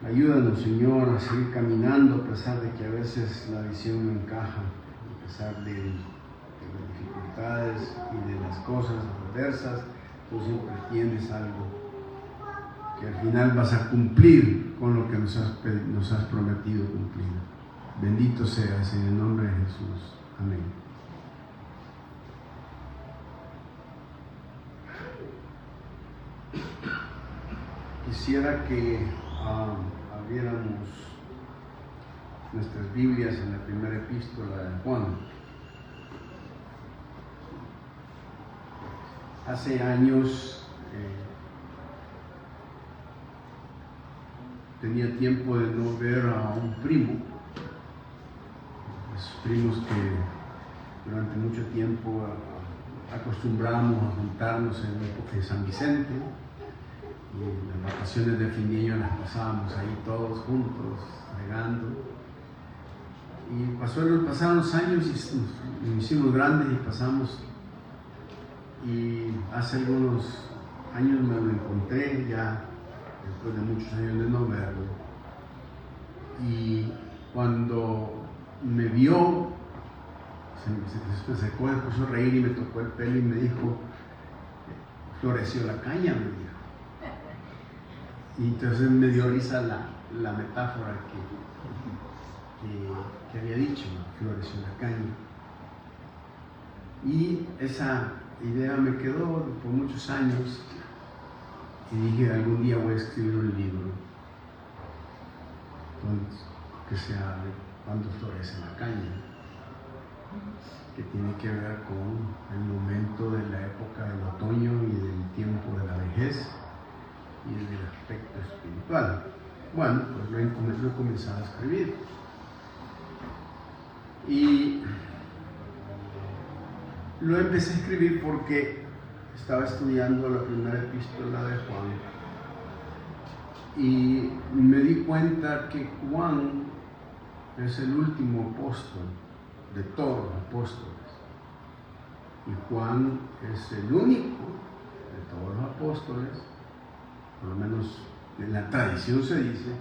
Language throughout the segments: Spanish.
Ayúdanos, Señor, a seguir caminando a pesar de que a veces la visión no encaja, a pesar de las dificultades y de las cosas adversas. Tú siempre tienes algo que al final vas a cumplir con lo que nos has prometido cumplir. Bendito seas en el nombre de Jesús. Amén. Quisiera que abriéramos nuestras Biblias en la primera epístola de Juan. Hace años tenía tiempo de no ver a un primo, esos primos que durante mucho tiempo acostumbramos a juntarnos en la época de San Vicente, y las vacaciones de fin de año las pasábamos ahí todos juntos, regando. Y pasaron los años y nos hicimos grandes y pasamos. Y hace algunos años me lo encontré ya, después de muchos años de no verlo. Y cuando me vio, se secó, se puso a reír y me tocó el pelo y me dijo: floreció la caña, me dijo. Y entonces me dio risa la metáfora que había dicho, floreció la caña. Y esa idea me quedó por muchos años y dije: algún día voy a escribir un libro que se hable cuando florece la caña, que tiene que ver con el momento de la época del otoño y del tiempo de la vejez y del aspecto espiritual. Bueno, pues lo he comenzado a escribir. Y lo empecé a escribir porque estaba estudiando la primera epístola de Juan y me di cuenta que Juan es el último apóstol de todos los apóstoles. Y Juan es el único de todos los apóstoles, por lo menos en la tradición se dice,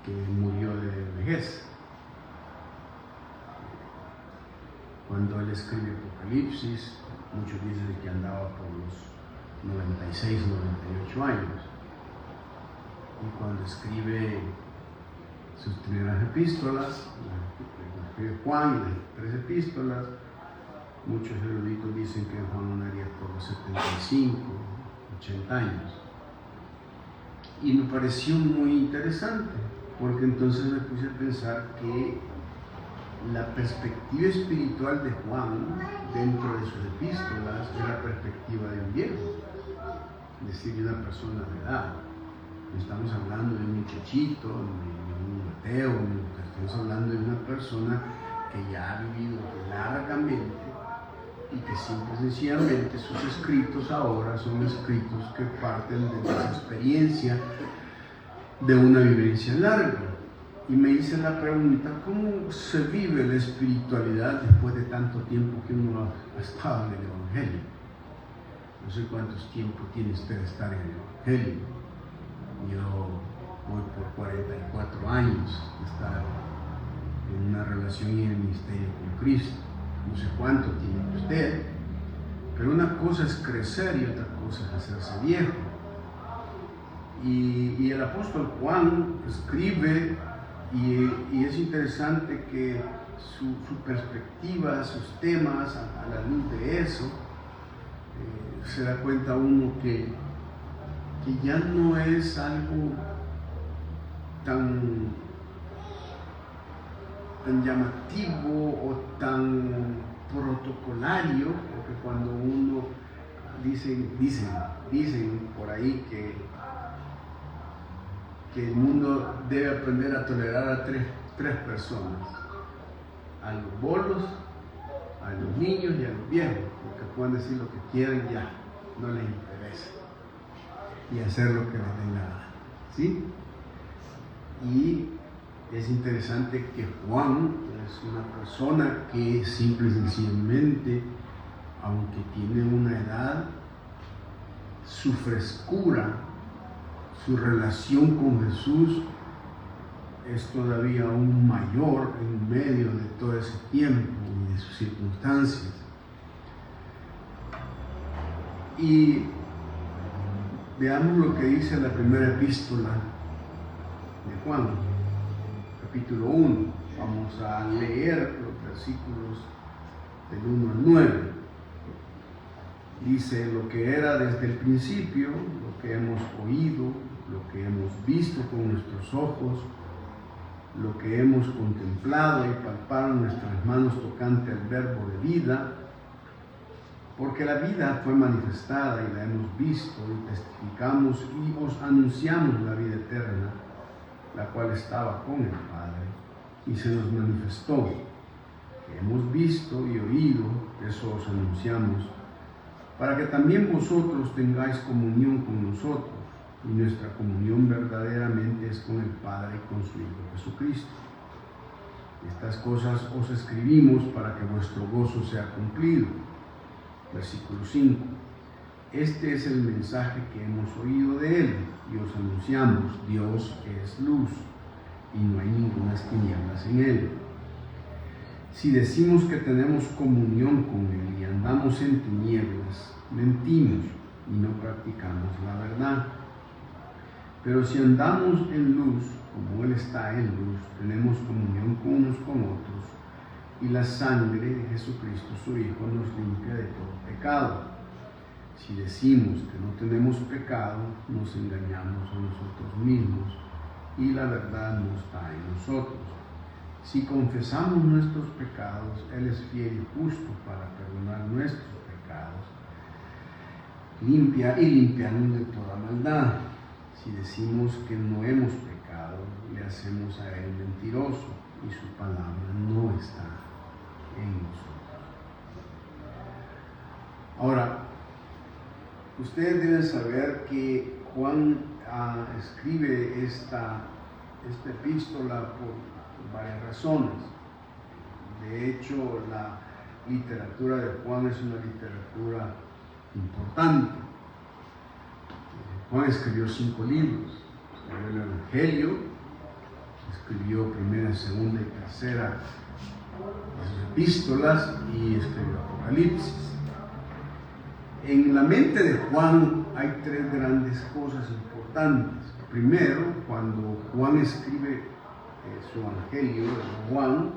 que murió de vejez. Cuando él escribe Apocalipsis, muchos dicen que andaba por los 96, 98 años. Y cuando escribe sus primeras epístolas, escribe Juan y las 3 epístolas, muchos eruditos dicen que Juan andaría por los 75, 80 años. Y me pareció muy interesante, porque entonces me puse a pensar que la perspectiva espiritual de Juan dentro de sus epístolas es la perspectiva de un viejo, es decir, de una persona de edad. No estamos hablando de un muchachito, de un ateo, estamos hablando de una persona que ya ha vivido largamente y que simple y sencillamente sus escritos ahora son escritos que parten de esa experiencia de una vivencia larga. Y me hice la pregunta: ¿cómo se vive la espiritualidad después de tanto tiempo que uno ha estado en el Evangelio? No sé cuántos tiempos tiene usted de estar en el Evangelio. Yo voy por 44 años de estar en una relación y en el ministerio con Cristo. No sé cuánto tiene usted, pero una cosa es crecer y otra cosa es hacerse viejo. Y el apóstol Juan escribe, y es interesante que su perspectiva, sus temas, a la luz de eso, se da cuenta uno que ya no es algo tan llamativo o tan protocolario, porque cuando uno dicen por ahí que el mundo debe aprender a tolerar a tres personas: a los bolos, a los niños y a los viejos, porque pueden decir lo que quieran, ya no les interesa, y hacer lo que les dé la gana, ¿sí? Y es interesante que Juan es una persona que simple y sencillamente, aunque tiene una edad, su frescura, su relación con Jesús es todavía aún mayor en medio de todo ese tiempo y de sus circunstancias. Y veamos lo que dice la primera epístola de Juan, capítulo 1. Vamos a leer los versículos del 1 al 9. Dice: lo que era desde el principio, lo que hemos oído, lo que hemos visto con nuestros ojos, lo que hemos contemplado y palpado en nuestras manos tocante al verbo de vida, porque la vida fue manifestada y la hemos visto y testificamos y os anunciamos la vida eterna, la cual estaba con el Padre y se nos manifestó. Que hemos visto y oído, eso os anunciamos, para que también vosotros tengáis comunión con nosotros, y nuestra comunión verdaderamente es con el Padre y con su Hijo Jesucristo. Estas cosas os escribimos para que vuestro gozo sea cumplido. Versículo 5. Este es el mensaje que hemos oído de Él y os anunciamos: Dios es luz y no hay ningunas tinieblas en Él. Si decimos que tenemos comunión con Él y andamos en tinieblas, mentimos y no practicamos la verdad. Pero si andamos en luz, como Él está en luz, tenemos comunión con unos con otros, y la sangre de Jesucristo, su Hijo, nos limpia de todo pecado. Si decimos que no tenemos pecado, nos engañamos a nosotros mismos, y la verdad no está en nosotros. Si confesamos nuestros pecados, Él es fiel y justo para perdonar nuestros pecados, limpiarnos de toda maldad. Si decimos que no hemos pecado, le hacemos a Él mentiroso, y su palabra no está en nosotros. Ahora, ustedes deben saber que Juan escribe esta epístola por varias razones. De hecho, la literatura de Juan es una literatura importante. Juan escribió 5 libros. Escribió el Evangelio, escribió primera, segunda y tercera epístolas y escribió Apocalipsis. En la mente de Juan hay 3 grandes cosas importantes. Primero, cuando Juan escribe su Evangelio de Juan,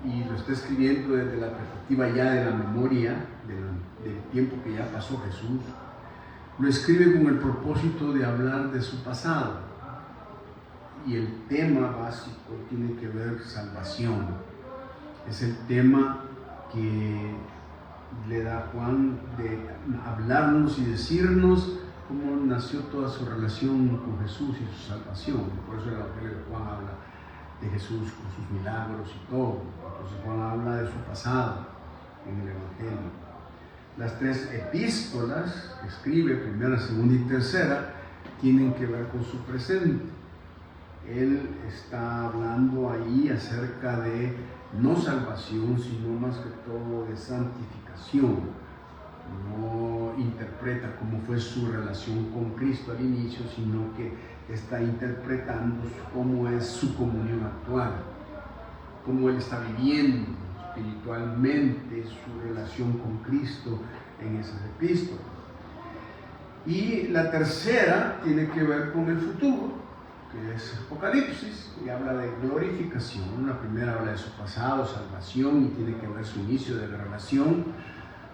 y lo está escribiendo desde la perspectiva ya de la memoria, del tiempo que ya pasó Jesús, lo escribe con el propósito de hablar de su pasado. Y el tema básico tiene que ver salvación. Es el tema que le da Juan de hablarnos y decirnos cómo nació toda su relación con Jesús y su salvación. Por eso el Evangelio de Juan habla de Jesús con sus milagros y todo. Entonces Juan habla de su pasado en el Evangelio. Las 3 epístolas que escribe, primera, segunda y tercera, tienen que ver con su presente. Él está hablando ahí acerca de no salvación, sino más que todo de santificación. No interpreta cómo fue su relación con Cristo al inicio, sino que está interpretando cómo es su comunión actual, cómo Él está viviendo espiritualmente su relación con Cristo en esas epístolas. Y la tercera tiene que ver con el futuro, que es Apocalipsis, y habla de glorificación. La primera habla de su pasado, salvación, y tiene que ver su inicio de la relación.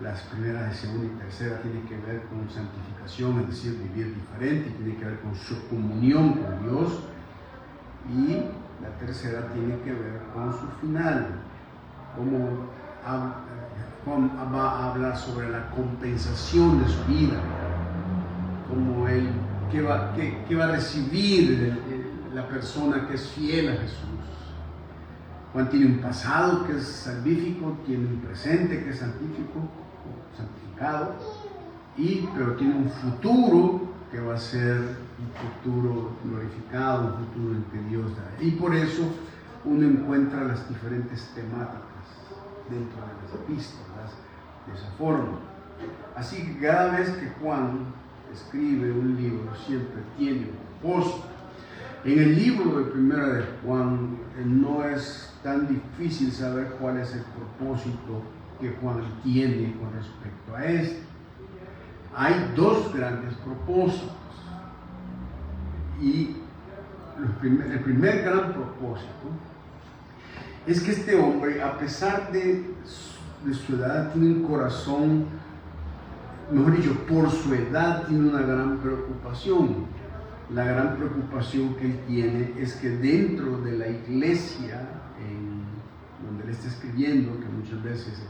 Las primeras, de segunda y tercera tienen que ver con santificación, es decir, vivir diferente, y tiene que ver con su comunión con Dios. Y la tercera tiene que ver con su final, cómo va a hablar sobre la compensación de su vida, cómo él, qué va a recibir la persona que es fiel a Jesús. Juan tiene un pasado que es salvífico, tiene un presente que es santificado, pero tiene un futuro que va a ser un futuro glorificado, un futuro en que Dios da. Y por eso uno encuentra las diferentes temáticas dentro de las epístolas de esa forma. Así que cada vez que Juan escribe un libro siempre tiene un propósito. En el libro de Primera de Juan no es tan difícil saber cuál es el propósito que Juan tiene con respecto a esto. Hay dos grandes propósitos. Y el primer gran propósito es que este hombre, a pesar de su edad, tiene un corazón, mejor dicho, por su edad tiene una gran preocupación. La gran preocupación que él tiene es que dentro de la iglesia, donde él está escribiendo, que muchas veces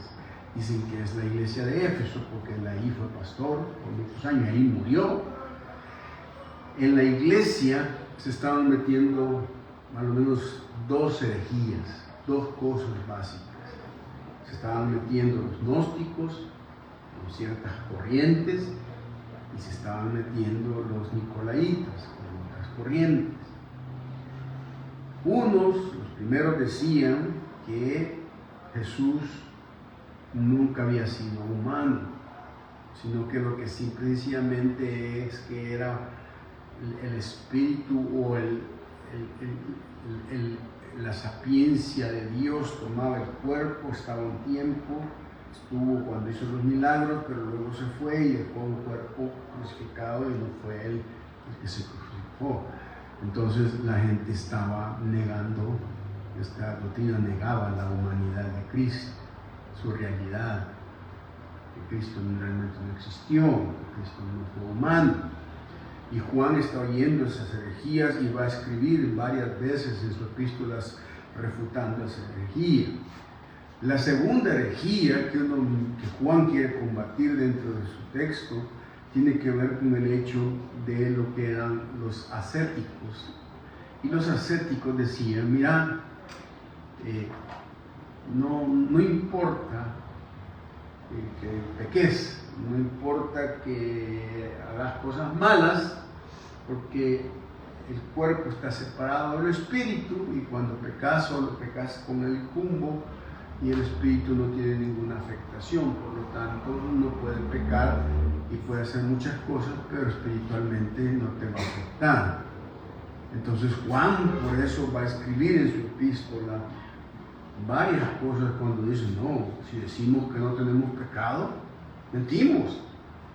dicen que es la iglesia de Éfeso, porque él ahí fue pastor por muchos años, ahí murió. En la iglesia se estaban metiendo más o menos dos herejías, dos cosas básicas. Se estaban metiendo los gnósticos con ciertas corrientes y se estaban metiendo los nicolaitas con otras corrientes. Los primeros decían que Jesús nunca había sido humano, sino que lo que simplemente es que era el espíritu o la sapiencia de Dios tomaba el cuerpo, estaba un tiempo, estuvo cuando hizo los milagros, pero luego se fue y dejó un cuerpo crucificado y no fue él el que se crucificó. Entonces la gente estaba negando, esta doctrina negaba la humanidad de Cristo, su realidad, que Cristo realmente no existió, que Cristo no fue humano. Y Juan está oyendo esas herejías y va a escribir varias veces en sus epístolas refutando esa herejía. La segunda herejía que Juan quiere combatir dentro de su texto tiene que ver con el hecho de lo que eran los ascéticos. Y los ascéticos decían, mira, no importa que peques, no importa que hagas cosas malas, porque el cuerpo está separado del espíritu y cuando pecas solo pecas con el cumbo y el espíritu no tiene ninguna afectación, por lo tanto uno puede pecar y puede hacer muchas cosas, pero espiritualmente no te va a afectar. Entonces Juan por eso va a escribir en su epístola varias cosas cuando dice, no, si decimos que no tenemos pecado, mentimos.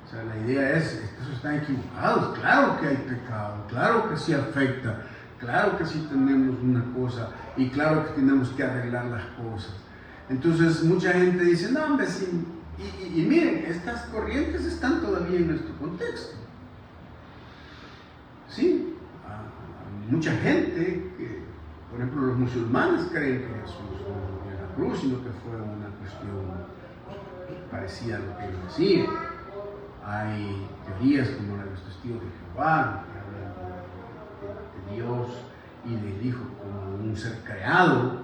O sea, la idea es, estos están equivocados, claro que hay pecado, claro que sí afecta, claro que sí tenemos una cosa y claro que tenemos que arreglar las cosas. Entonces mucha gente dice, no hombre, sí, y miren, estas corrientes están todavía en nuestro contexto. Sí, hay mucha gente que, por ejemplo, los musulmanes creen que Jesús no murió en la cruz, sino que fue una cuestión parecida a lo que ellos decían. Hay teorías como la de los testigos de Jehová, que hablan de Dios y del Hijo como un ser creado,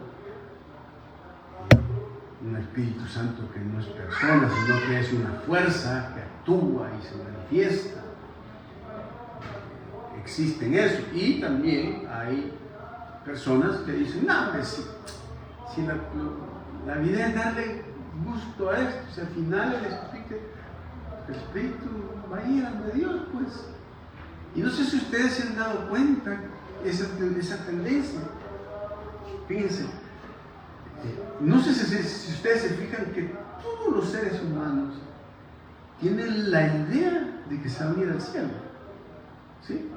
un Espíritu Santo que no es persona, sino que es una fuerza que actúa y se manifiesta. Existen eso. Y también hay personas que dicen, no, pues, si la vida es darle gusto a esto, si al final el Espíritu va a ir a donde Dios, pues. Y no sé si ustedes se han dado cuenta esa tendencia. Fíjense, no sé si ustedes se fijan que todos los seres humanos tienen la idea de que se van a ir al cielo. ¿Sí?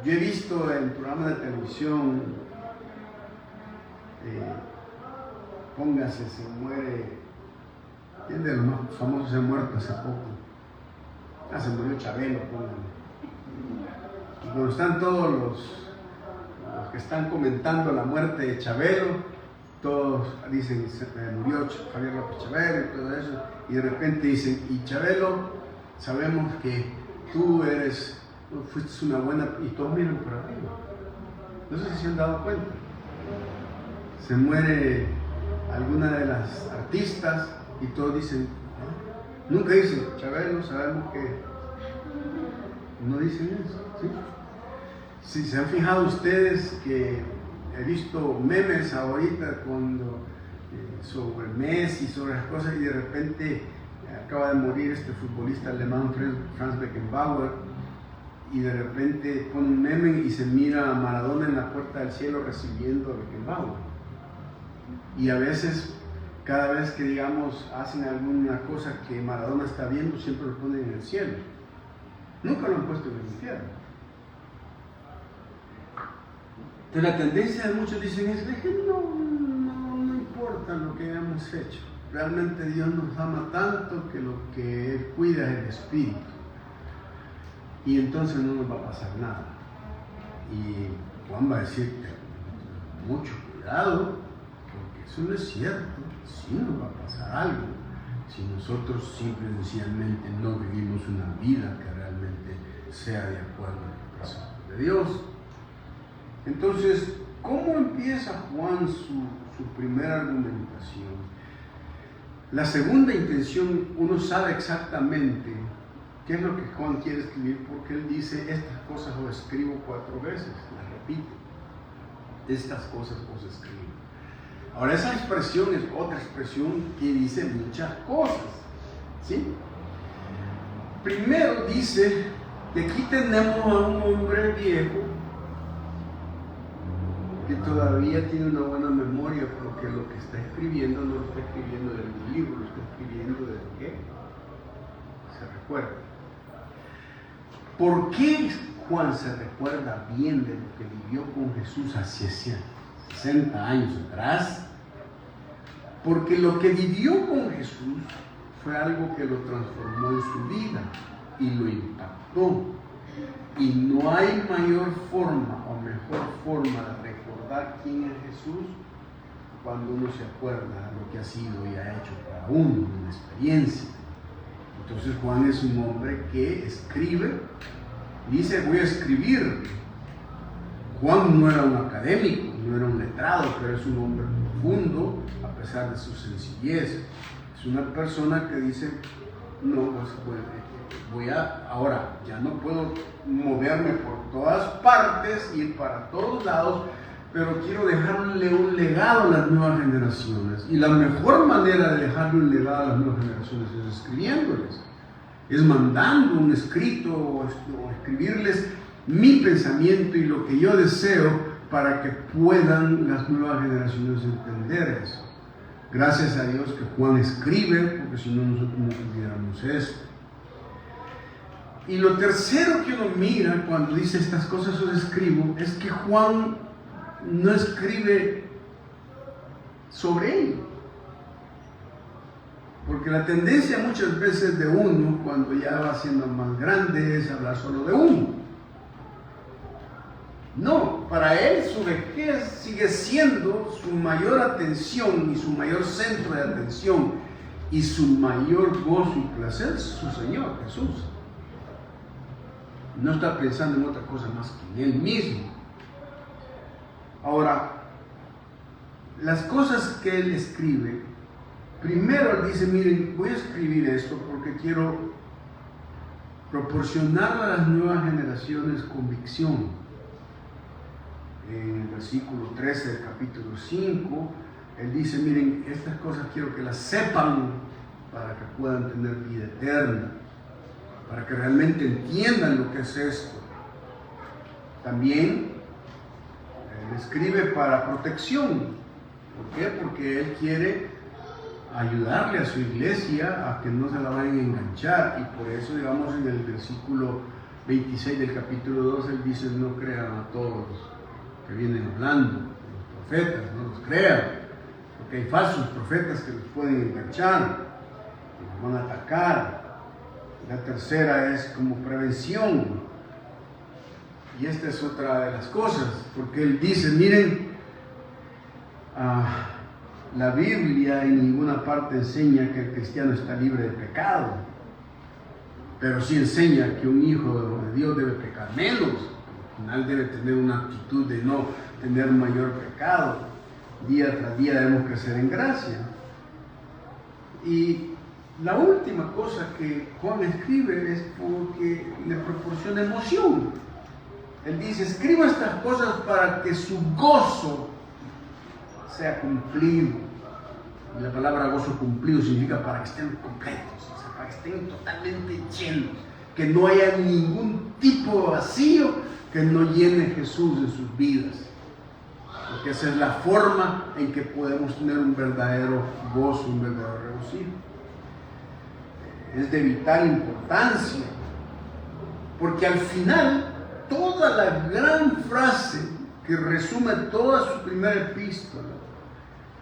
Yo he visto en programas de televisión, póngase, se muere, ¿quién de los más famosos se ha muerto hace poco? Se murió Chabelo, pónganle. Y cuando están todos los que están comentando la muerte de Chabelo, todos dicen, murió Javier López Chabelo y todo eso, y de repente dicen, y Chabelo, sabemos que tú fuiste una buena, y todos miran por arriba. No sé si se han dado cuenta. Se muere alguna de las artistas y todos dicen, nunca dicen, Chabelo, sabemos que no dicen eso, ¿sí? Si se han fijado ustedes que he visto memes ahorita sobre Messi, sobre las cosas, y de repente acaba de morir este futbolista alemán Franz Beckenbauer, y de repente pone un meme y se mira a Maradona en la puerta del cielo recibiendo a Beckenbauer. Y a veces, cada vez que digamos hacen alguna cosa que Maradona está viendo, siempre lo ponen en el cielo. Nunca lo han puesto en el infierno. Entonces la tendencia de muchos dicen es que no importa lo que hayamos hecho. Realmente Dios nos ama tanto que lo que Él cuida es el espíritu. Y entonces no nos va a pasar nada. Y Juan va a decirte, mucho cuidado, porque eso no es cierto. Sí nos va a pasar algo si nosotros simple y sencillamente no vivimos una vida que realmente sea de acuerdo al propósito de Dios. Entonces, ¿cómo empieza Juan su primera argumentación? La segunda intención, uno sabe exactamente qué es lo que Juan quiere escribir, porque él dice, estas cosas os escribo 4 veces, las repito, estas cosas os escribo. Ahora, esa expresión es otra expresión que dice muchas cosas, ¿sí? Primero dice que aquí tenemos a un hombre viejo que todavía tiene una buena memoria, porque lo que está escribiendo no lo está escribiendo del libro, lo está escribiendo de lo que se recuerda. ¿Por qué Juan se recuerda bien de lo que vivió con Jesús hace 60 años atrás? Porque lo que vivió con Jesús fue algo que lo transformó en su vida y lo impactó. Y no hay mayor forma o mejor forma de recordar quién es Jesús cuando uno se acuerda de lo que ha sido y ha hecho para uno, una experiencia. Entonces Juan es un hombre que escribe, dice voy a escribir. Juan no era un académico, no era un letrado, pero es un hombre profundo a pesar de su sencillez. Es una persona que dice, no, pues ahora ya no puedo moverme por todas partes, ir para todos lados, pero quiero dejarle un legado a las nuevas generaciones. Y la mejor manera de dejarle un legado a las nuevas generaciones es escribiéndoles, es mandando un escrito o escribirles mi pensamiento y lo que yo deseo para que puedan las nuevas generaciones entender eso. Gracias a Dios que Juan escribe, porque si no nosotros no tuviéramos esto. Y lo tercero que uno mira cuando dice estas cosas os escribo es que Juan no escribe sobre él. Porque la tendencia muchas veces de uno, cuando ya va siendo más grande, es hablar solo de uno. No, para él su vejez sigue siendo su mayor atención y su mayor centro de atención y su mayor gozo y placer, su Señor Jesús. No está pensando en otra cosa más que en Él mismo. Ahora, las cosas que Él escribe, primero Él dice, miren, voy a escribir esto porque quiero proporcionar a las nuevas generaciones convicción. En el versículo 13 del capítulo 5, Él dice, miren, estas cosas quiero que las sepan para que puedan tener vida eterna, para que realmente entiendan lo que es esto. También Él escribe para protección. ¿Por qué? Porque Él quiere ayudarle a su iglesia a que no se la vayan a enganchar, y por eso, digamos, en el versículo 26 del capítulo 2, Él dice, no crean a todos que vienen hablando, los profetas, no los crean, porque hay falsos profetas que los pueden enganchar, que los van a atacar. La tercera es como prevención, y esta es otra de las cosas, porque Él dice, miren, la Biblia en ninguna parte enseña que el cristiano está libre de pecado, pero sí enseña que un hijo de Dios debe pecar menos. Al final debe tener una actitud de no tener mayor pecado. Día tras día debemos crecer en gracia. Y la última cosa que Juan escribe es porque le proporciona emoción. Él dice, escriba estas cosas para que su gozo sea cumplido. Y la palabra gozo cumplido significa para que estén completos. para que estén totalmente llenos, que no haya ningún tipo de vacío que no llene Jesús en sus vidas. Porque esa es la forma en que podemos tener un verdadero gozo, un verdadero regocijo. Es de vital importancia, porque al final toda la gran frase que resume toda su primera epístola,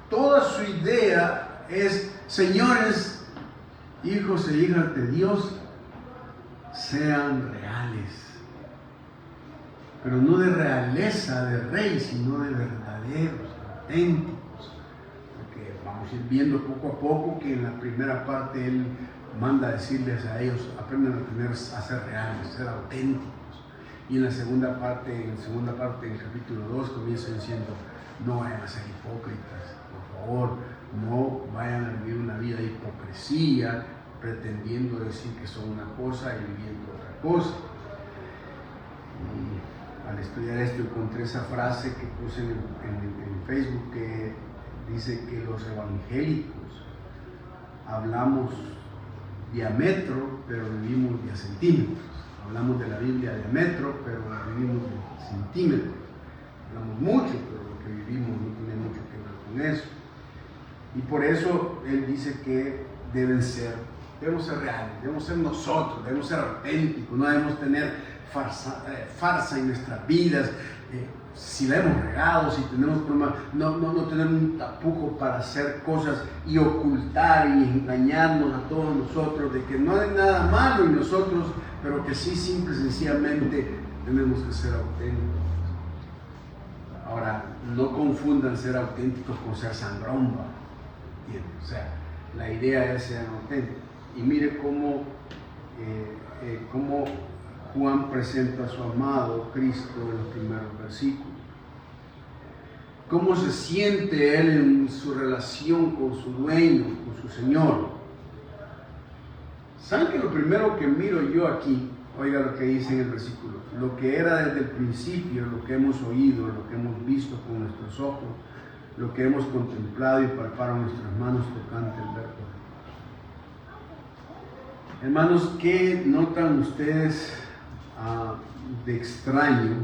toda su idea es: señores, hijos e hijas de Dios, sean reales. Pero no de realeza de rey, sino de verdaderos, auténticos. Porque vamos a ir viendo poco a poco que en la primera parte él manda a decirles a ellos: aprendan a ser reales, ser auténticos. Y en la segunda parte, del capítulo 2, comienza diciendo: no vayan a ser hipócritas, por favor, no vayan a vivir una vida de hipocresía, pretendiendo decir que son una cosa y viviendo otra cosa. Y al estudiar esto encontré esa frase que puse en Facebook, que dice que los evangélicos hablamos diámetro, pero vivimos vía centímetros. Hablamos de la Biblia diámetro, pero vivimos de centímetros. Hablamos mucho, pero lo que vivimos no tiene mucho que ver con eso. Y por eso él dice que debemos ser reales, debemos ser nosotros, debemos ser auténticos, no debemos tener farsa en nuestras vidas. Si la hemos regado, si tenemos problemas, no tener un tapujo para hacer cosas y ocultar y engañarnos a todos nosotros de que no hay nada malo en nosotros, pero que sí, simple y sencillamente tenemos que ser auténticos. Ahora, no confundan ser auténticos con ser sangrón, o sea, la idea es ser auténticos. Y mire cómo Juan presenta a su amado Cristo en los primeros versículos. Cómo se siente él en su relación con su dueño, con su Señor. ¿Saben que lo primero que miro yo aquí, oiga lo que dice en el versículo, lo que era desde el principio, lo que hemos oído, lo que hemos visto con nuestros ojos, lo que hemos contemplado y palpado en nuestras manos tocante el verbo? Hermanos, ¿qué notan ustedes de extraño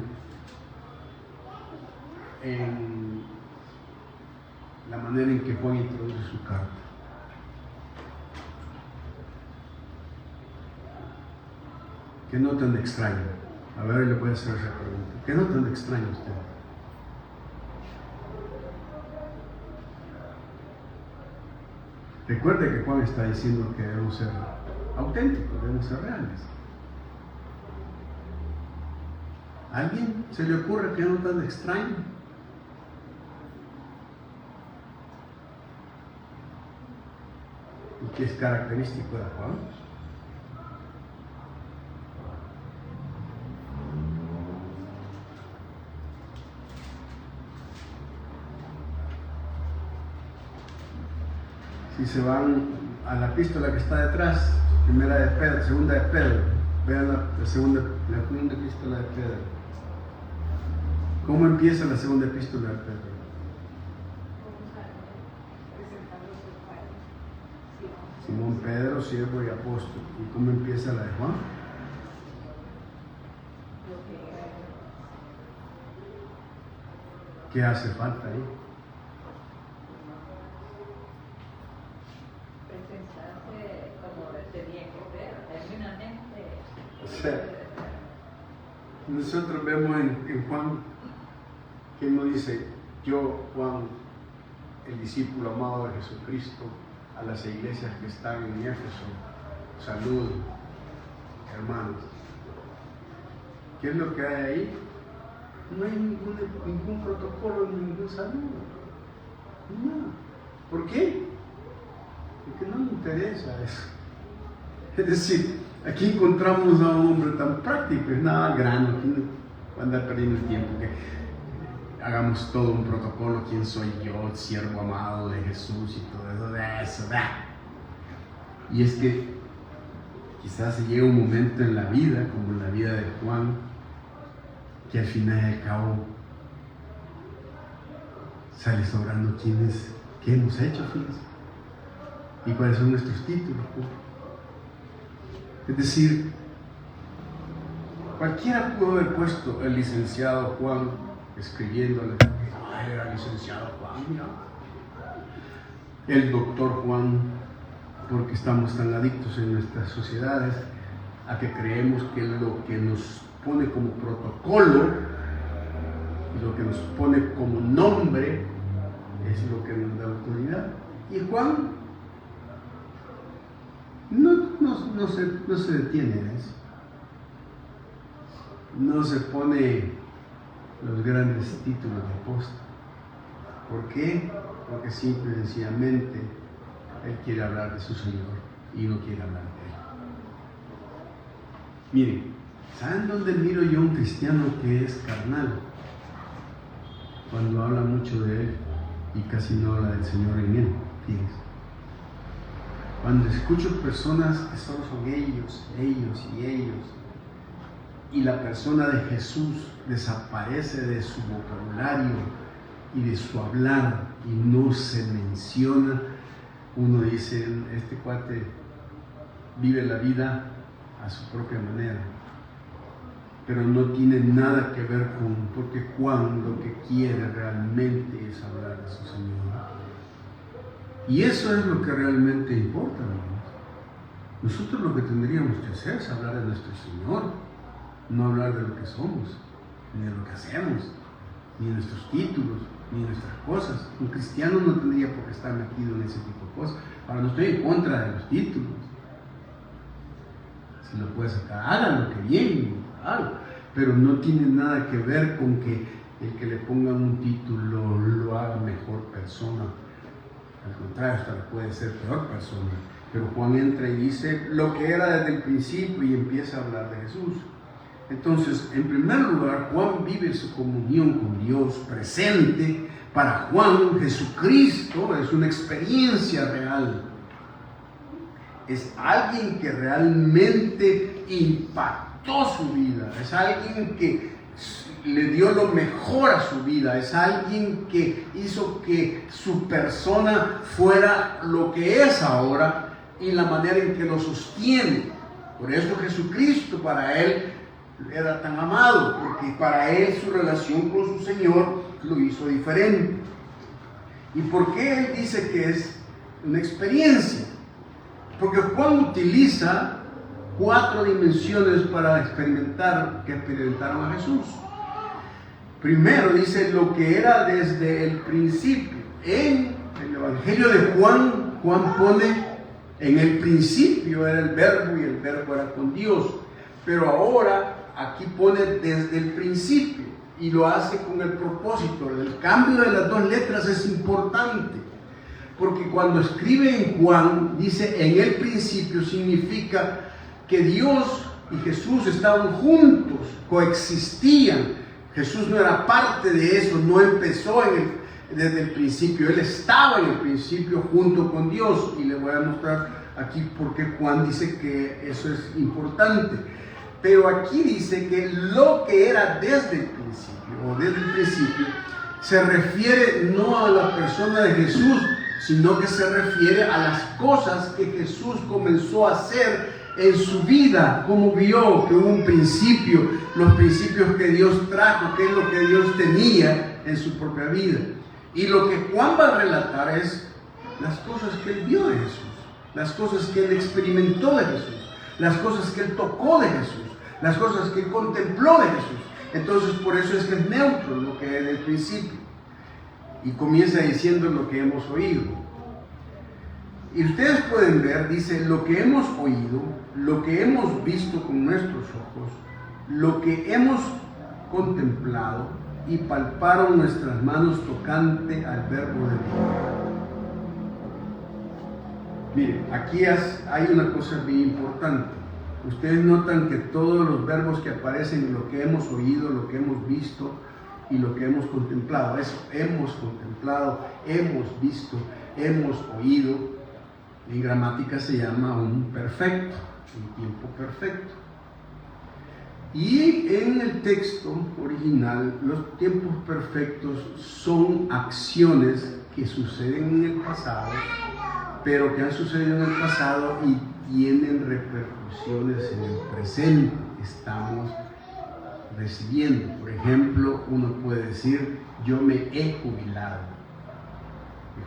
en la manera en que Juan introduce su carta? ¿Qué notan de extraño? A ver, le voy a hacer esa pregunta. ¿Qué notan de extraño ustedes? Recuerde que Juan está diciendo que debemos ser auténticos, debemos ser reales. ¿A alguien se le ocurre que no tan extraño? ¿Y qué es característico de Juan? Si se van a la epístola que está detrás, primera de Pedro, segunda de Pedro, vean la segunda epístola de Pedro. ¿Cómo empieza la segunda epístola de Pedro? Simón Pedro, siervo y apóstol. ¿Y cómo empieza la de Juan? ¿Qué hace falta ahí? Presentarse como tenía que ser, genuinamente. O sea, nosotros vemos en Juan que nos dice: yo, Juan, el discípulo amado de Jesucristo, a las iglesias que están en Éfeso, saludo, hermanos. ¿Qué es lo que hay ahí? No hay ningún protocolo, ningún saludo. No. ¿Por qué? Porque no le interesa eso. Es decir, aquí encontramos a un hombre tan práctico, es nada grande, no andar perdiendo el tiempo, que hagamos todo un protocolo: quién soy yo, el siervo amado de Jesús y todo eso, Y es que quizás se llega un momento en la vida, como en la vida de Juan, que al final y al cabo sale sobrando qué hemos hecho, fíjense, y cuáles son nuestros títulos, pues. Es decir, cualquiera pudo haber puesto el licenciado Juan escribiéndole, él era licenciado Juan, mira. El doctor Juan, porque estamos tan adictos en nuestras sociedades a que creemos que lo que nos pone como protocolo y lo que nos pone como nombre es lo que nos da autoridad. Y Juan no se detiene en eso. No se pone los grandes títulos de apóstol. ¿Por qué? Porque simple y sencillamente él quiere hablar de su Señor y no quiere hablar de él. Miren, ¿saben dónde miro yo a un cristiano que es carnal? Cuando habla mucho de él y casi no habla del Señor en él. Fíjense. Cuando escucho personas que solo son ellos y la persona de Jesús desaparece de su vocabulario y de su hablar y no se menciona, uno dice, este cuate vive la vida a su propia manera, pero no tiene nada que ver con, porque Juan lo que quiere realmente es hablar de su Señor. Y eso es lo que realmente importa, hermanos. Nosotros lo que tendríamos que hacer es hablar de nuestro Señor, no hablar de lo que somos, ni de lo que hacemos, ni de nuestros títulos, ni de nuestras cosas. Un cristiano no tendría por qué estar metido en ese tipo de cosas. Ahora, no estoy en contra de los títulos. Si lo puedes sacar, háganlo, que bien, háganlo. Pero no tiene nada que ver con que el que le pongan un título lo haga mejor persona. Al contrario, hasta puede ser peor persona. Pero Juan entra y dice lo que era desde el principio y empieza a hablar de Jesús. Entonces, en primer lugar, Juan vive su comunión con Dios presente. Para Juan, Jesucristo es una experiencia real. Es alguien que realmente impactó su vida. Es alguien que le dio lo mejor a su vida. Es alguien que hizo que su persona fuera lo que es ahora y la manera en que lo sostiene. Por eso Jesucristo para él era tan amado, porque para él su relación con su Señor lo hizo diferente. ¿Y por qué él dice que es una experiencia? Porque Juan utiliza 4 dimensiones para experimentar, que experimentaron a Jesús. Primero dice lo que era desde el principio. En el Evangelio de Juan, Juan pone en el principio era el verbo y el verbo era con Dios. Pero ahora aquí pone desde el principio y lo hace con el propósito. El cambio de las 2 letras es importante, porque cuando escribe en Juan, dice en el principio, significa que Dios y Jesús estaban juntos, coexistían. Jesús no era parte de eso, no empezó desde el principio, Él estaba en el principio junto con Dios. Y le voy a mostrar aquí por qué Juan dice que eso es importante. Pero aquí dice que lo que era desde el principio, se refiere no a la persona de Jesús, sino que se refiere a las cosas que Jesús comenzó a hacer en su vida, como vio que hubo un principio, los principios que Dios trajo, que es lo que Dios tenía en su propia vida. Y lo que Juan va a relatar es las cosas que él vio de Jesús, las cosas que él experimentó de Jesús, las cosas que él tocó de Jesús, las cosas que él contempló de Jesús. Entonces por eso es que es neutro lo que es del principio. Y comienza diciendo lo que hemos oído. Y ustedes pueden ver, dice, lo que hemos oído, lo que hemos visto con nuestros ojos, lo que hemos contemplado y palparon nuestras manos tocante al verbo de Dios. Miren, aquí hay una cosa bien importante. Ustedes notan que todos los verbos que aparecen, lo que hemos oído, lo que hemos visto y lo que hemos contemplado, eso, hemos contemplado, hemos visto, hemos oído, en gramática se llama un perfecto, un tiempo perfecto. Y en el texto original, los tiempos perfectos son acciones que suceden en el pasado, pero que han sucedido en el pasado y tienen repercusiones porciones en el presente estamos recibiendo. Por ejemplo, uno puede decir, yo me he jubilado.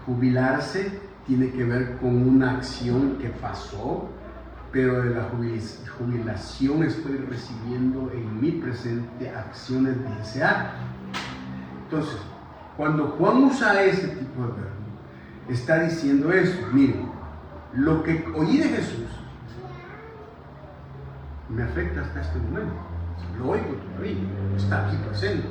Jubilarse tiene que ver con una acción que pasó, pero de la jubilación estoy recibiendo en mi presente acciones de ese acto. Entonces, cuando Juan usa ese tipo de verbo, está diciendo eso. Miren, lo que oí de Jesús me afecta hasta este momento. Lo oigo todavía, está aquí presente.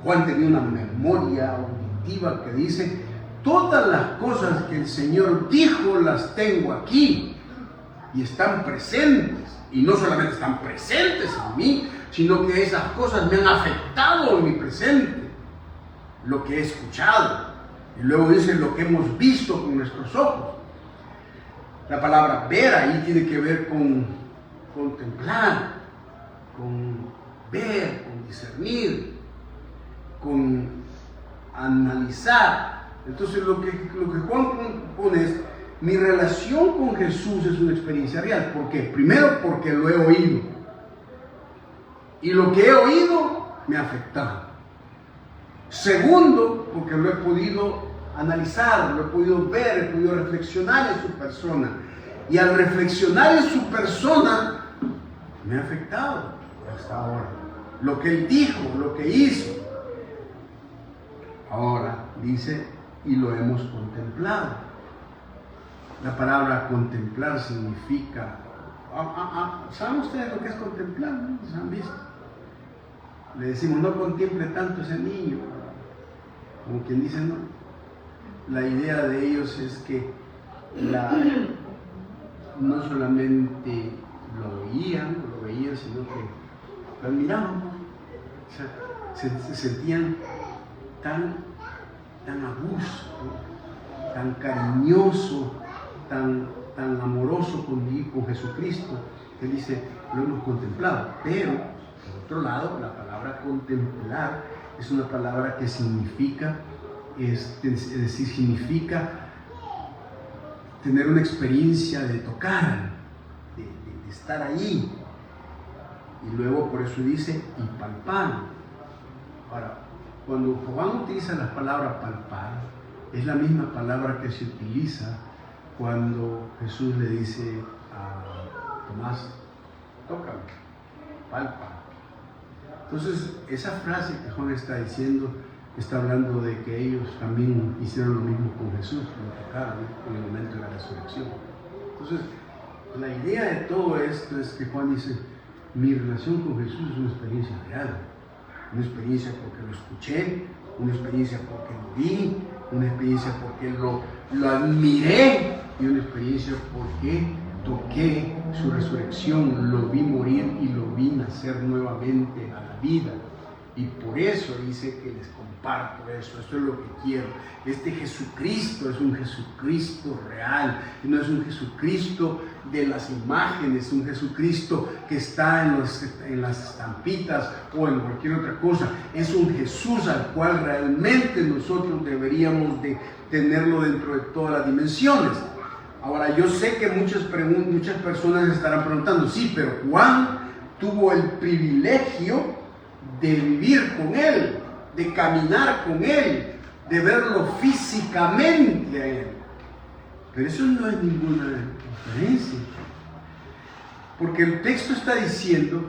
Juan tenía una memoria auditiva que dice, todas las cosas que el Señor dijo las tengo aquí y están presentes. Y no solamente están presentes en mí, sino que esas cosas me han afectado en mi presente, lo que he escuchado. Y luego dice lo que hemos visto con nuestros ojos. La palabra ver ahí tiene que ver con contemplar, con ver, con discernir, con analizar. Entonces lo que Juan pone es, mi relación con Jesús es una experiencia real. ¿Por qué? Primero, porque lo he oído. Y lo que he oído me ha afectado. Segundo, porque lo he podido analizar, lo he podido ver, he podido reflexionar en su persona. Y al reflexionar en su persona, me ha afectado hasta ahora. Lo que él dijo, lo que hizo. Ahora dice, y lo hemos contemplado. La palabra contemplar significa... ¿Saben ustedes lo que es contemplar? ¿No? ¿Se han visto? Le decimos, no contemple tanto ese niño. Como quien dice, no. La idea de ellos es que no solamente lo veían, sino que lo admiraban. O sea, se sentían tan a gusto, tan cariñoso, tan amoroso con Jesucristo, que dice, lo hemos contemplado. Pero, por otro lado, la palabra contemplar es una palabra que significa, significa tener una experiencia de tocar, de estar allí. Y luego por eso dice, y palpar. Ahora, cuando Juan utiliza la palabra palpar, es la misma palabra que se utiliza cuando Jesús le dice a Tomás, tócame, palpa. Entonces, esa frase que Juan está diciendo, está hablando de que ellos también hicieron lo mismo con Jesús, lo tocaron en el momento de la resurrección. Entonces, la idea de todo esto es que Juan dice, mi relación con Jesús es una experiencia real, una experiencia porque lo escuché, una experiencia porque lo vi, una experiencia porque lo admiré y una experiencia porque toqué su resurrección, lo vi morir y lo vi nacer nuevamente a la vida. Y por eso dice que les comparto eso, esto es lo que quiero. Este Jesucristo es un Jesucristo real, y no es un Jesucristo de las imágenes, un Jesucristo que está en las estampitas o en cualquier otra cosa. Es un Jesús al cual realmente nosotros deberíamos de tenerlo dentro de todas las dimensiones. Ahora, yo sé que muchas personas estarán preguntando, sí, pero Juan tuvo el privilegio de vivir con Él, de caminar con Él, de verlo físicamente a Él. Pero eso no es ninguna diferencia. Porque el texto está diciendo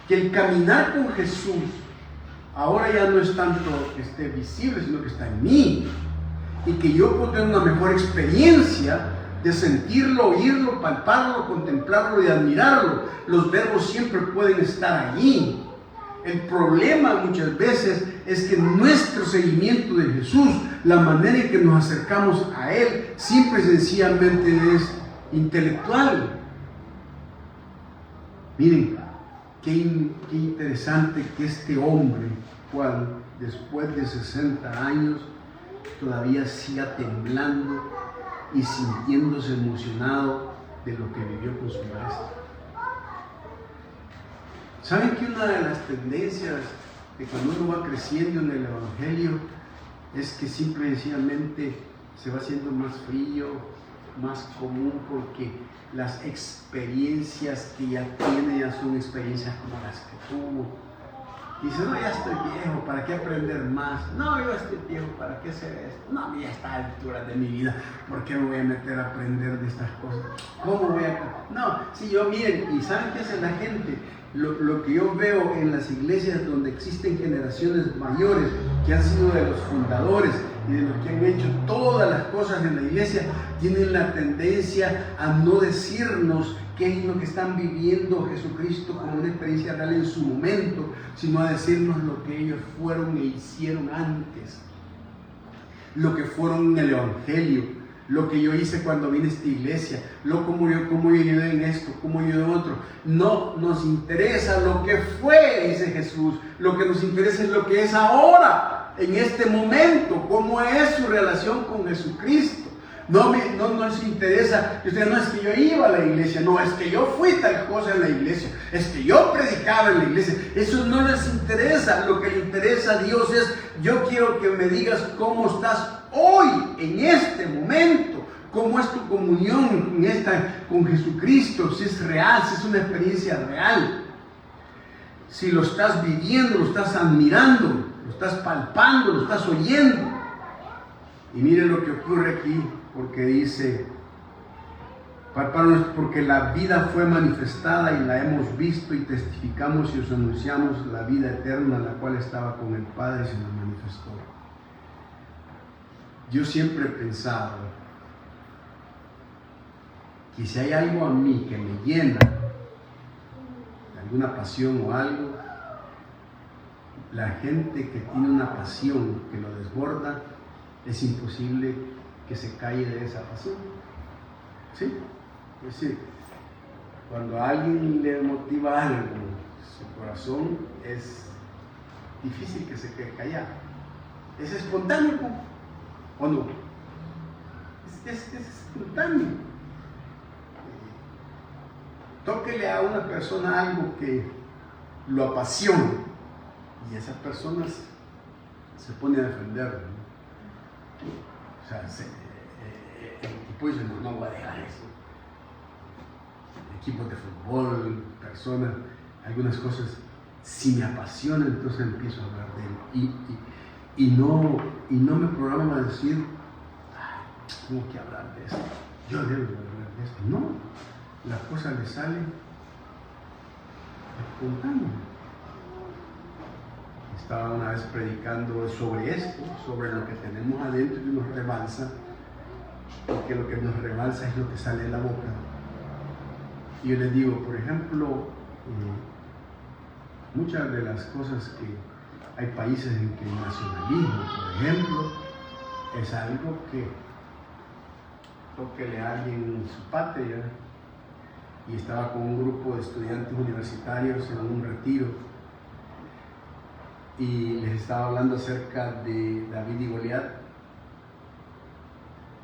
que el caminar con Jesús ahora ya no es tanto que esté visible, sino que está en mí. Y que yo puedo tener una mejor experiencia de sentirlo, oírlo, palparlo, contemplarlo y admirarlo. Los verbos siempre pueden estar allí. El problema muchas veces es que nuestro seguimiento de Jesús, la manera en que nos acercamos a Él, simple y sencillamente es intelectual. Miren, qué interesante que este hombre, Juan, después de 60 años, todavía siga temblando y sintiéndose emocionado de lo que vivió con su maestro. ¿Saben que una de las tendencias de cuando uno va creciendo en el Evangelio es que simple y sencillamente se va haciendo más frío, más común porque las experiencias que ya tiene ya son experiencias como las que tuvo. Dice, no, ya estoy viejo, ¿para qué aprender más? No, yo estoy viejo, ¿para qué hacer esto? No, ya está a la altura de mi vida, ¿por qué me voy a meter a aprender de estas cosas? ¿Cómo voy a...? No, si yo, miren, ¿y saben qué hace la gente? Lo que yo veo en las iglesias donde existen generaciones mayores que han sido de los fundadores y de los que han hecho todas las cosas en la iglesia, tienen la tendencia a no decirnos qué es lo que están viviendo Jesucristo como una experiencia real en su momento, sino a decirnos lo que ellos fueron e hicieron antes, lo que fueron en el Evangelio, lo que yo hice cuando vine a esta iglesia, cómo yo ayudé en esto, cómo yo en otro. No nos interesa lo que fue, dice Jesús, lo que nos interesa es lo que es ahora, en este momento, cómo es su relación con Jesucristo. No nos interesa, usted no es que yo iba a la iglesia, no, es que yo fui tal cosa en la iglesia, es que yo predicaba en la iglesia. Eso no les interesa. Lo que le interesa a Dios es, yo quiero que me digas cómo estás hoy, en este momento, cómo es tu comunión con Jesucristo, si es real, si es una experiencia real, si lo estás viviendo, lo estás admirando, lo estás palpando, lo estás oyendo. Y miren lo que ocurre aquí, porque dice, porque la vida fue manifestada y la hemos visto y testificamos y os anunciamos la vida eterna, la cual estaba con el Padre y se nos manifestó. Yo siempre he pensado que si hay algo a mí que me llena de alguna pasión o algo, la gente que tiene una pasión que lo desborda, es imposible que se calle de esa pasión. ¿Sí? Es decir, cuando a alguien le motiva algo, su corazón, es difícil que se quede callado. Es espontáneo, ¿o no? Es espontáneo. Tóquele a una persona algo que lo apasiona y esa persona se pone a defenderlo, ¿no? O sea, el equipo dice, no voy a dejar eso. Equipos de fútbol, personas, algunas cosas, si me apasiona, entonces empiezo a hablar de él. Y no me programo a decir, tengo que hablar de esto, yo debo hablar de esto. No, las cosas le salen espontáneas. Estaba una vez predicando sobre esto, sobre lo que tenemos adentro y nos rebalsa, porque lo que nos rebalsa es lo que sale de la boca. Y yo les digo, por ejemplo, muchas de las cosas que hay países en que el nacionalismo, por ejemplo, es algo que tóquele a alguien en su patria. Y estaba con un grupo de estudiantes universitarios en un retiro y les estaba hablando acerca de David y Goliat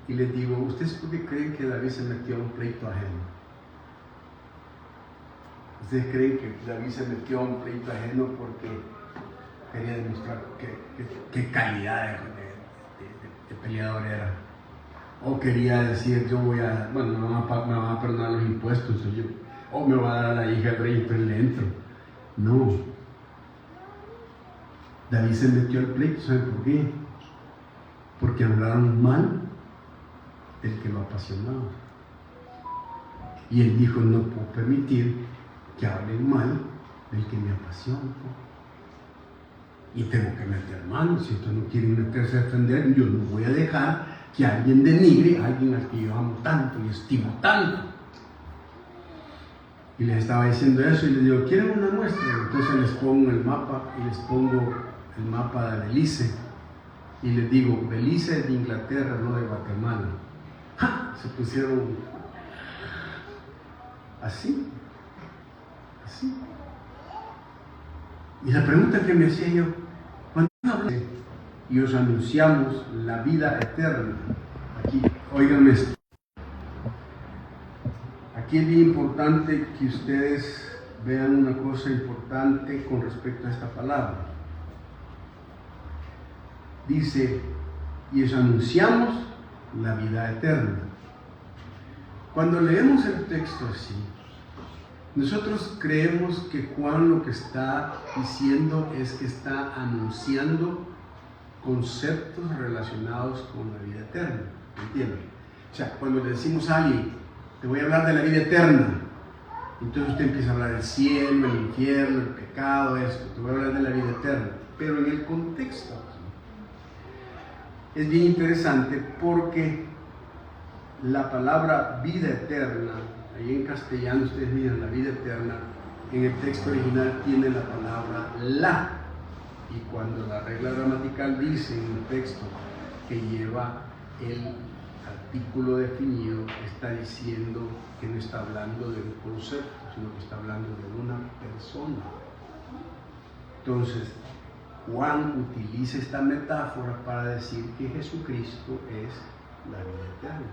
y les digo, ¿ustedes por qué creen que David se metió a un pleito ajeno? ¿Ustedes creen que David se metió a un pleito ajeno porque quería demostrar qué calidad de peleador era? O quería decir, yo voy a, bueno, me van a perdonar los impuestos, o me va a dar a la hija del rey, entonces le entro. No. David se metió al pleito, ¿saben por qué? Porque hablaron mal del que lo apasionaba. Y él dijo, no puedo permitir que hablen mal del que me apasiona. Y tengo que meter mano, si estos no quieren meterse a defender, yo no voy a dejar que alguien denigre a alguien al que yo amo tanto y estimo tanto. Y les estaba diciendo eso y les digo, ¿quieren una muestra? Entonces les pongo el mapa y les pongo el mapa de Belice y les digo, Belice es de Inglaterra, no de Guatemala. ¡Ja! Se pusieron así. Y la pregunta que me hacía yo, cuando hablé y os anunciamos la vida eterna, aquí, óiganme esto. Aquí es bien importante que ustedes vean una cosa importante con respecto a esta palabra. Dice, y os anunciamos la vida eterna. Cuando leemos el texto así, nosotros creemos que Juan lo que está diciendo es que está anunciando conceptos relacionados con la vida eterna. ¿Entienden? O sea, cuando le decimos a alguien, te voy a hablar de la vida eterna, entonces usted empieza a hablar del cielo, el infierno, el pecado, esto, te voy a hablar de la vida eterna. Pero en el contexto es bien interesante porque la palabra vida eterna, ahí en castellano ustedes miran la vida eterna, en el texto original tiene la palabra la. Y cuando la regla gramatical dice en el texto que lleva el artículo definido, está diciendo que no está hablando de un concepto, sino que está hablando de una persona. Entonces, Juan utiliza esta metáfora para decir que Jesucristo es la vida eterna.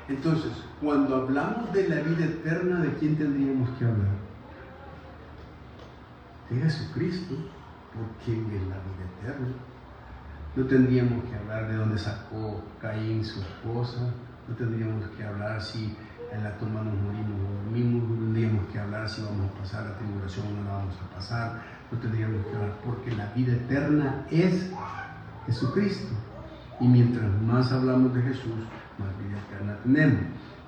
Entonces, cuando hablamos de la vida eterna, ¿de quién tendríamos que hablar? De Jesucristo, porque Él es la vida eterna. No tendríamos que hablar de dónde sacó Caín su esposa, no tendríamos que hablar si en la tumba nos morimos o dormimos, no tendríamos que hablar si vamos a pasar la tribulación o no la vamos a pasar, no tendríamos que hablar porque la vida eterna es Jesucristo. Y mientras más hablamos de Jesús, más vida eterna tenemos.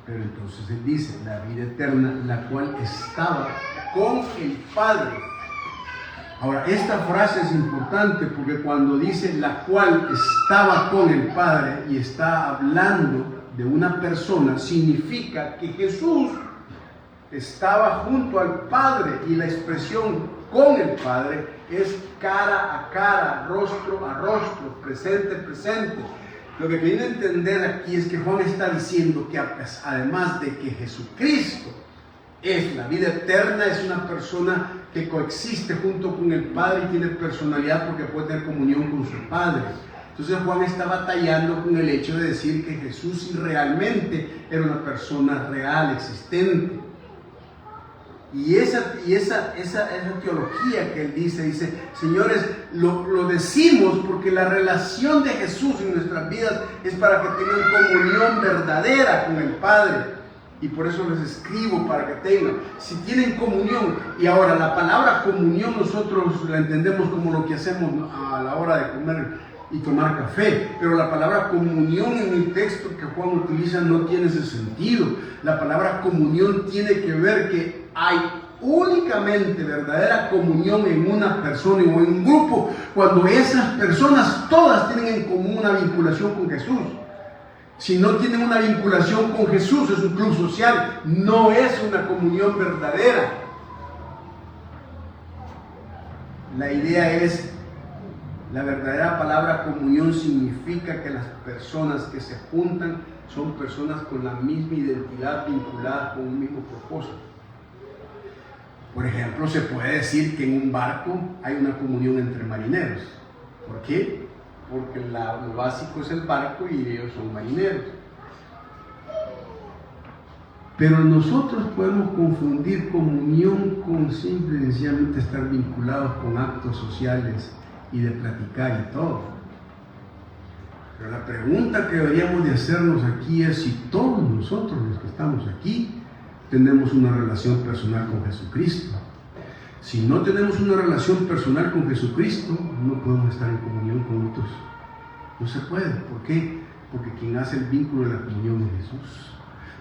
Pero entonces Él dice, la vida eterna, la cual estaba con el Padre. Ahora, esta frase es importante porque cuando dice la cual estaba con el Padre y está hablando de una persona, significa que Jesús estaba junto al Padre y la expresión con el Padre es cara a cara, rostro a rostro, presente a presente. Lo que quiero entender aquí es que Juan está diciendo que además de que Jesucristo es la vida eterna, es una persona que coexiste junto con el Padre y tiene personalidad porque puede tener comunión con su Padre. Entonces Juan está batallando con el hecho de decir que Jesús realmente era una persona real, existente. Y esa teología que él dice, señores, lo decimos porque la relación de Jesús en nuestras vidas es para que tengan comunión verdadera con el Padre. Y por eso les escribo para que tengan, si tienen comunión, y ahora la palabra comunión nosotros la entendemos como lo que hacemos a la hora de comer y tomar café, pero la palabra comunión en el texto que Juan utiliza no tiene ese sentido. La palabra comunión tiene que ver que hay únicamente verdadera comunión en una persona o en un grupo cuando esas personas todas tienen en común una vinculación con Jesús. Si no tienen una vinculación con Jesús, es un club social, no es una comunión verdadera. La idea es, la verdadera palabra comunión significa que las personas que se juntan son personas con la misma identidad vinculadas con un mismo propósito. Por ejemplo, se puede decir que en un barco hay una comunión entre marineros. ¿Por qué? Porque lo básico es el barco y ellos son marineros. Pero nosotros podemos confundir comunión con simple y sencillamente estar vinculados con actos sociales y de platicar y todo. Pero la pregunta que deberíamos de hacernos aquí es si todos nosotros los que estamos aquí tenemos una relación personal con Jesucristo. Si no tenemos una relación personal con Jesucristo, no podemos estar en comunión con otros. No se puede. ¿Por qué? Porque quien hace el vínculo de la comunión es Jesús.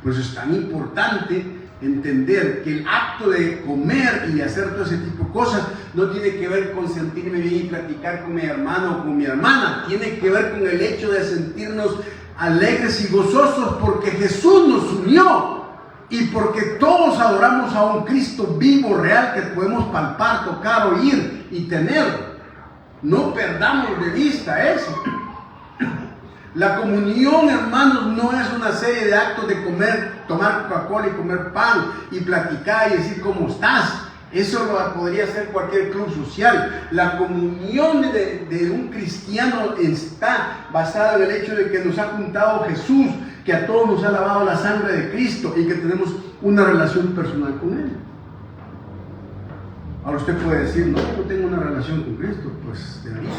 Por eso es tan importante entender que el acto de comer y hacer todo ese tipo de cosas no tiene que ver con sentirme bien y platicar con mi hermano o con mi hermana. Tiene que ver con el hecho de sentirnos alegres y gozosos porque Jesús nos unió. Y porque todos adoramos a un Cristo vivo, real, que podemos palpar, tocar, oír y tener. No perdamos de vista eso. La comunión, hermanos, no es una serie de actos de comer, tomar Coca-Cola y comer pan y platicar y decir cómo estás. Eso lo podría hacer cualquier club social. La comunión de un cristiano está basada en el hecho de que nos ha juntado Jesús, que a todos nos ha lavado la sangre de Cristo y que tenemos una relación personal con Él. Ahora usted puede decir, no, yo tengo una relación con Cristo, pues debería.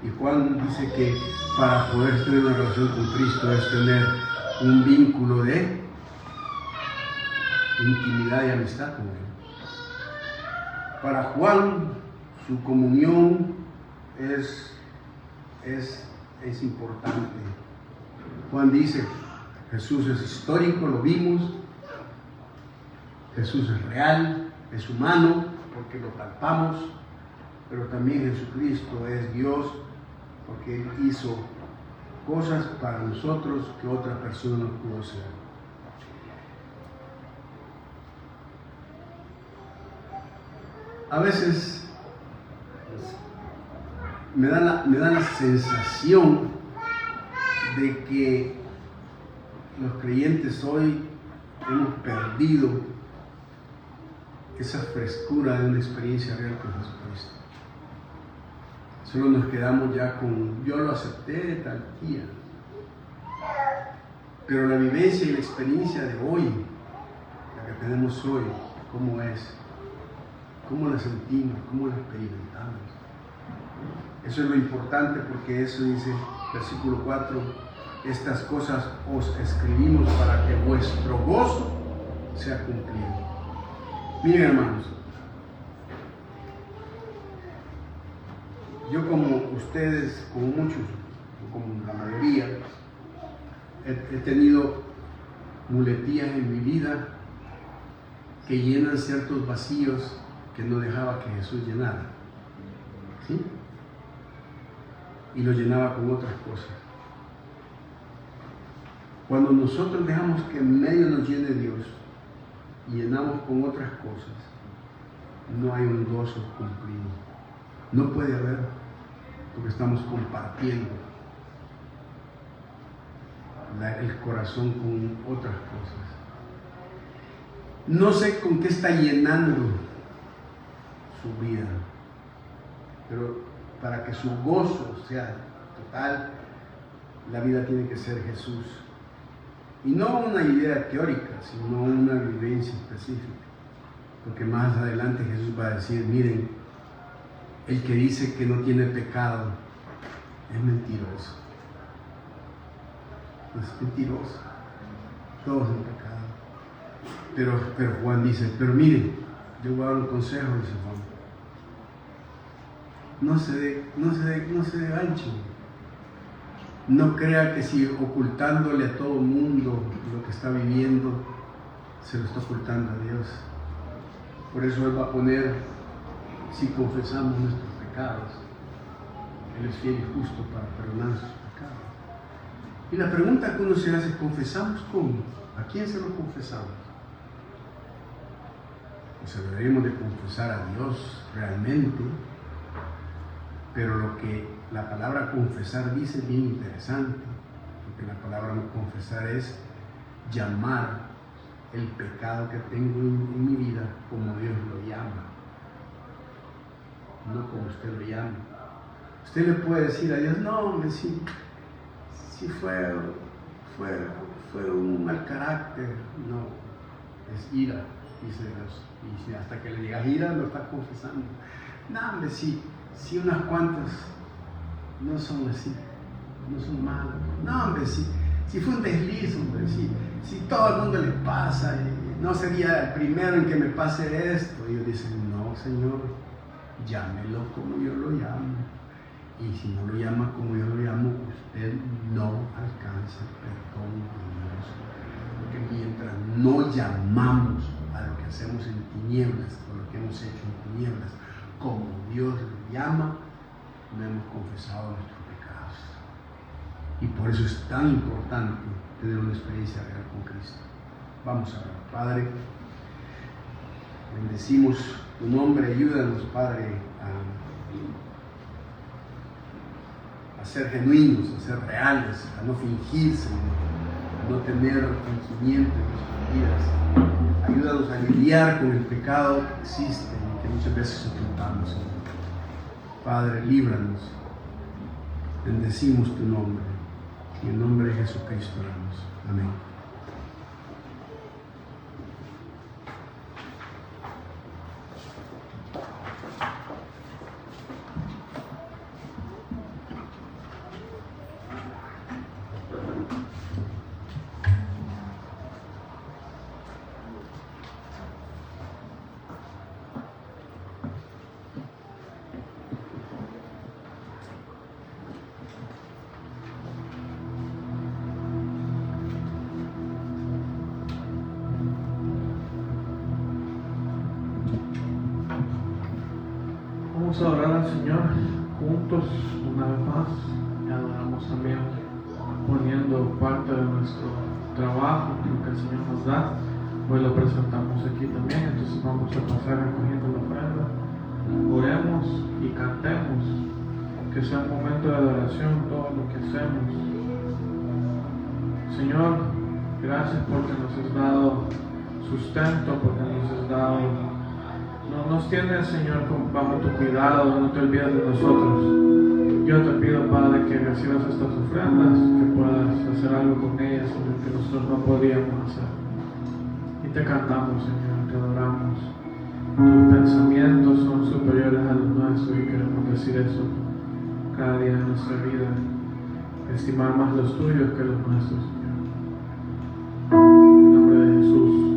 Y Juan dice que para poder tener una relación con Cristo es tener un vínculo de intimidad y amistad con Él. Para Juan, su comunión es importante. Juan dice, Jesús es histórico, lo vimos. Jesús es real, es humano, porque lo palpamos. Pero también Jesucristo es Dios, porque Él hizo cosas para nosotros que otra persona no pudo hacer. A veces me da la sensación de que los creyentes hoy hemos perdido esa frescura de una experiencia real con Jesucristo. Solo nos quedamos ya con, yo lo acepté de tal día. Pero la vivencia y la experiencia de hoy, la que tenemos hoy, ¿cómo es? ¿Cómo la sentimos? ¿Cómo la experimentamos? Eso es lo importante, porque eso dice, versículo 4, estas cosas os escribimos para que vuestro gozo sea cumplido. Miren, hermanos, yo como ustedes, como muchos, como la mayoría, he tenido muletillas en mi vida que llenan ciertos vacíos que no dejaba que Jesús llenara, ¿sí? Y lo llenaba con otras cosas. Cuando nosotros dejamos que en medio nos llene Dios y llenamos con otras cosas, no hay un gozo cumplido. No puede haber, porque estamos compartiendo el corazón con otras cosas. No sé con qué está llenando su vida, pero para que su gozo sea total, la vida tiene que ser Jesús. Y no una idea teórica, sino una vivencia específica. Porque más adelante Jesús va a decir, miren, el que dice que no tiene pecado es mentiroso. Es mentiroso. Todos han pecado. Pero Juan dice, pero miren, yo voy a dar un consejo, dice Juan. No se dé ancho. No crea que si ocultándole a todo el mundo lo que está viviendo, se lo está ocultando a Dios. Por eso Él va a poner, si confesamos nuestros pecados, Él es fiel y justo para perdonar nuestros pecados. Y la pregunta que uno se hace, ¿confesamos cómo? ¿A quién se lo confesamos? Pues deberíamos de confesar a Dios realmente, pero lo que la palabra confesar dice es bien interesante, porque la palabra confesar es llamar el pecado que tengo en mi vida como Dios lo llama, no como usted lo llama. Usted le puede decir a Dios, no, hombre, sí fue un mal carácter, no, es ira, dice Dios, y si hasta que le digas ira lo está confesando. No, hombre, sí unas cuantas no son así, no son malos. No, hombre, si fue un desliz, hombre, si todo el mundo le pasa, no sería el primero en que me pase esto. Y ellos dicen, no, Señor, llámelo como yo lo llamo. Y si no lo llama como yo lo llamo, usted no alcanza el perdón de Dios. Porque mientras no llamamos a lo que hacemos en tinieblas, o lo que hemos hecho en tinieblas, como Dios lo llama, no hemos confesado nuestros pecados. Y por eso es tan importante tener una experiencia real con Cristo. Vamos a ver, Padre, bendecimos tu nombre, ayúdanos, Padre, a ser genuinos, a ser reales, a no fingirse, a no tener fingimiento en nuestras vidas. Ayúdanos a lidiar con el pecado que existe y que muchas veces ocultamos, Señor. Padre, líbranos. Bendecimos tu nombre. En el nombre de Jesucristo oramos. Amén. Vamos a adorar al Señor juntos una vez más. Y adoramos también poniendo parte de nuestro trabajo, lo que el Señor nos da. Hoy lo presentamos aquí también, entonces vamos a pasar recogiendo la ofrenda. Oremos y cantemos, que sea un momento de adoración todo lo que hacemos. Señor, gracias porque nos has dado sustento, porque nos has dado, no nos tienes, Señor, bajo tu cuidado, no te olvides de nosotros. Yo te pido, Padre, que recibas estas ofrendas, que puedas hacer algo con ellas, Señor, que nosotros no podríamos hacer. Y te cantamos, Señor, te adoramos. Tus pensamientos son superiores a los nuestros y queremos decir eso cada día de nuestra vida. Estimar más los tuyos que los nuestros, Señor. En nombre de Jesús.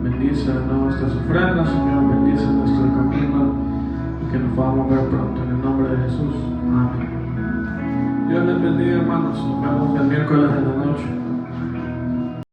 Bendice nuestras ofrendas, Señor, bendice nuestro camino y que nos podamos ver pronto en el nombre de Jesús. Amén. Dios les bendiga, hermanos. Nos vemos el miércoles en la noche.